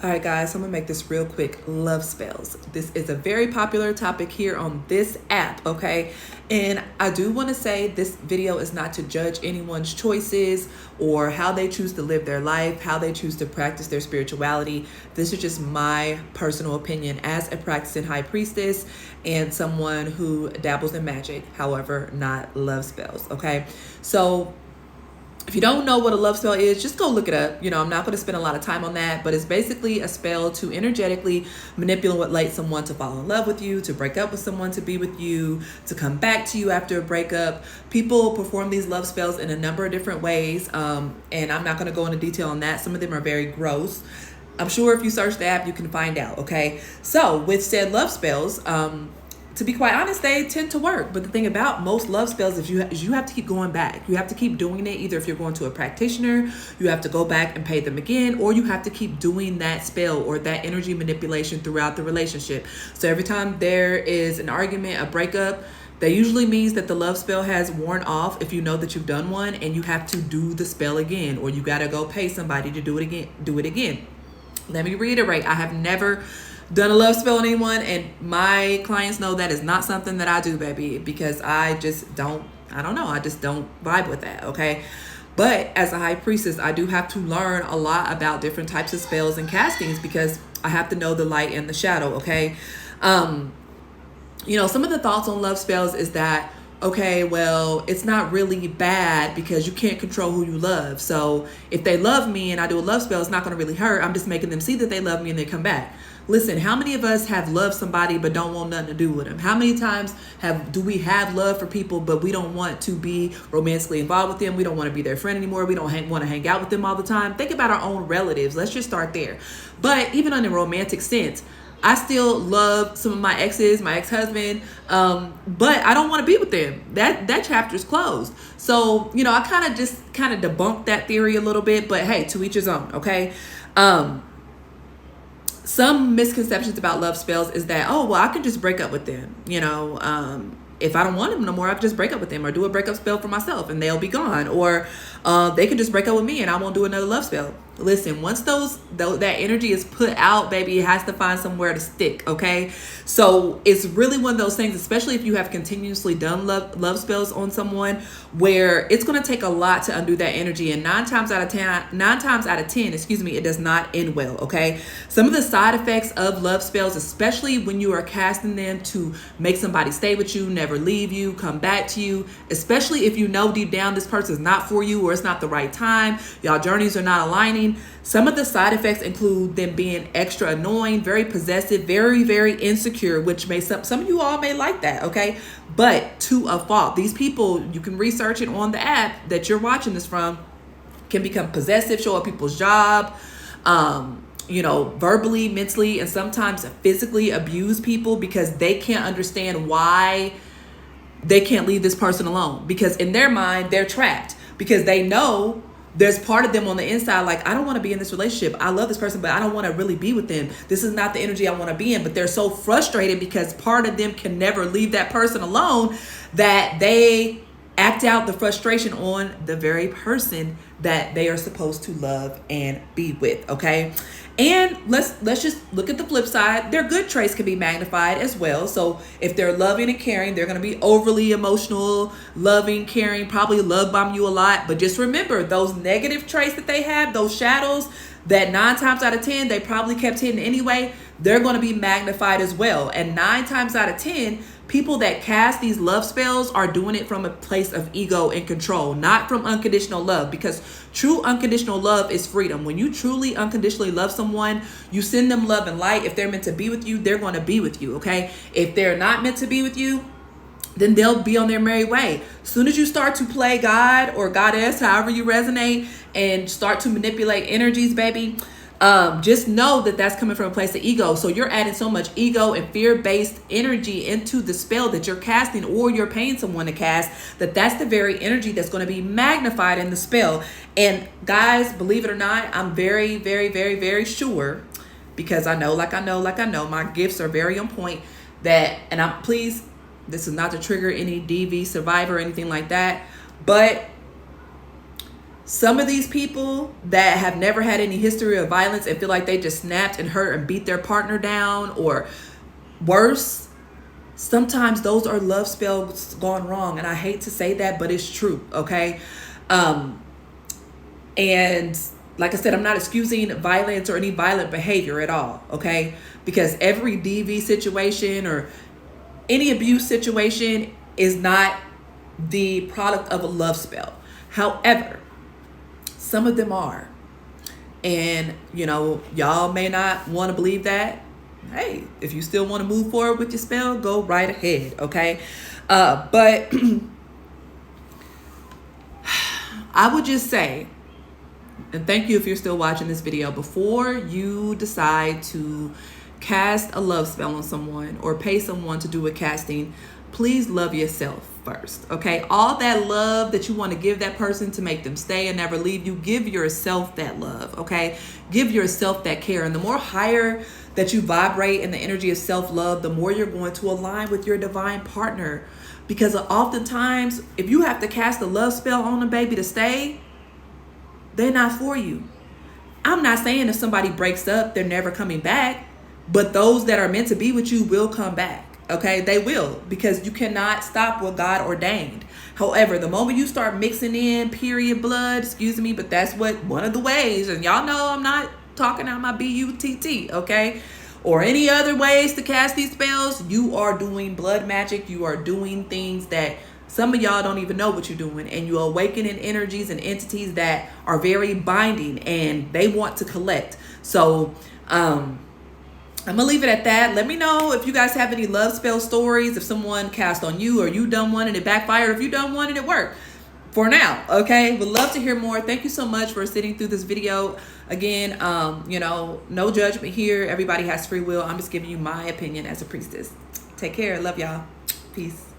All right, guys, I'm gonna make this real quick. Love spells. This is a very popular topic here on this app, okay? And I do want to say this video is not to judge anyone's choices or how they choose to live their life, how they choose to practice their spirituality. This is just my personal opinion as a practicing high priestess and someone who dabbles in magic, however, not love spells, okay? So if you don't know what a love spell is, just go look it up. I'm not going to spend a lot of time on that, but it's basically a spell to energetically manipulate someone to fall in love with you, to break up with someone, to be with you, to come back to you after a breakup. People perform these love spells in a number of different ways, and I'm not going to go into detail on that. Some of them are very gross. I'm sure if you search the app, you can find out, okay? So with said love spells, to be quite honest, they tend to work. But the thing about most love spells is you have to keep going back. You have to keep doing it. Either if you're going to a practitioner, you have to go back and pay them again, or you have to keep doing that spell or that energy manipulation throughout the relationship. So every time there is an argument, a breakup, that usually means that the love spell has worn off if you know that you've done one, and you have to do the spell again, or you got to go pay somebody to do it again. Let me reiterate, I have never done a love spell on anyone, and my clients know that is not something that I do, baby, because I just don't vibe with that, okay? But as a high priestess, I do have to learn a lot about different types of spells and castings because I have to know the light and the shadow, okay? Some of the thoughts on love spells is that, okay, well, it's not really bad because you can't control who you love. So if they love me and I do a love spell, it's not going to really hurt. I'm just making them see that they love me and they come back. Listen, how many of us have loved somebody but don't want nothing to do with them? How many times do we have love for people but we don't want to be romantically involved with them? We don't want to be their friend anymore. We don't want to hang out with them all the time. Think about our own relatives. Let's just start there. But even on a romantic sense, I still love some of my exes, my ex-husband, but I don't want to be with them. That chapter's closed. So, I kind of debunked that theory a little bit, but hey, to each his own, okay? Some misconceptions about love spells is that, oh, well, I can just break up with them. If I don't want them no more, I can just break up with them or do a breakup spell for myself and they'll be gone. Or they can just break up with me and I won't do another love spell. Listen, once that energy is put out, baby, it has to find somewhere to stick, okay? So it's really one of those things, especially if you have continuously done love spells on someone, where it's going to take a lot to undo that energy. And 9 times out of 10, it does not end well, okay? Some of the side effects of love spells, especially when you are casting them to make somebody stay with you, never leave you, come back to you, especially if you know deep down this person is not for you or it's not the right time, y'all journeys are not aligning. Some of the side effects include them being extra annoying, very possessive, very, very insecure, which some of you all may like that, okay? But to a fault. These people, you can research it on the app that you're watching this from, can become possessive, show up people's job, verbally, mentally, and sometimes physically abuse people because they can't understand why they can't leave this person alone. Because in their mind, they're trapped because they know there's part of them on the inside like, I don't want to be in this relationship. I love this person, but I don't want to really be with them. This is not the energy I want to be in. But they're so frustrated because part of them can never leave that person alone that they act out the frustration on the very person that they are supposed to love and be with, okay? And let's just look at the flip side. Their good traits can be magnified as well. So if they're loving and caring, they're going to be overly emotional, loving, caring, probably love bomb you a lot. But just remember, those negative traits that they have, those shadows that 9 times out of 10 they probably kept hidden anyway, they're going to be magnified as well. And 9 times out of 10, people that cast these love spells are doing it from a place of ego and control, not from unconditional love, because true unconditional love is freedom. When you truly unconditionally love someone, you send them love and light. If they're meant to be with you, they're going to be with you, okay? If they're not meant to be with you, then they'll be on their merry way. As soon as you start to play God or goddess, however you resonate, and start to manipulate energies, baby, just know that that's coming from a place of ego. So you're adding so much ego and fear-based energy into the spell that you're casting, or you're paying someone to cast, that's the very energy that's going to be magnified in the spell. And guys, believe it or not, I'm very, very, very, very sure, because I know, my gifts are very on point, please, this is not to trigger any DV survivor or anything like that, but Some of these people that have never had any history of violence and feel like they just snapped and hurt and beat their partner down, or worse, sometimes those are love spells gone wrong. And I hate to say that, but it's true, okay? And like I said, I'm not excusing violence or any violent behavior at all, okay? Because every DV situation or any abuse situation is not the product of a love spell. However, some of them are. And, you know, y'all may not want to believe that. Hey, if you still want to move forward with your spell, go right ahead, okay? But I would just say, and thank you if you're still watching this video, before you decide to cast a love spell on someone or pay someone to do a casting, please love yourself first, okay? All that love that you want to give that person to make them stay and never leave you, give yourself that love, okay? Give yourself that care. And the more higher that you vibrate in the energy of self-love, the more you're going to align with your divine partner. Because oftentimes, if you have to cast a love spell on a baby to stay, they're not for you. I'm not saying if somebody breaks up, they're never coming back, but those that are meant to be with you will come back. Okay, they will, because you cannot stop what God ordained. However, the moment you start mixing in period blood, excuse me, but that's what one of the ways, and y'all know I'm not talking out my BUTT, okay, or any other ways to cast these spells, you are doing blood magic. You are doing things that some of y'all don't even know what you're doing, and you're awakening energies and entities that are very binding and they want to collect. So, I'm gonna leave it at that. Let me know if you guys have any love spell stories, if someone cast on you or you done one and it backfired, or if you done one and it worked. For now, okay? Would love to hear more. Thank you so much for sitting through this video. Again, you know, no judgment here. Everybody has free will. I'm just giving you my opinion as a priestess. Take care. Love y'all. Peace.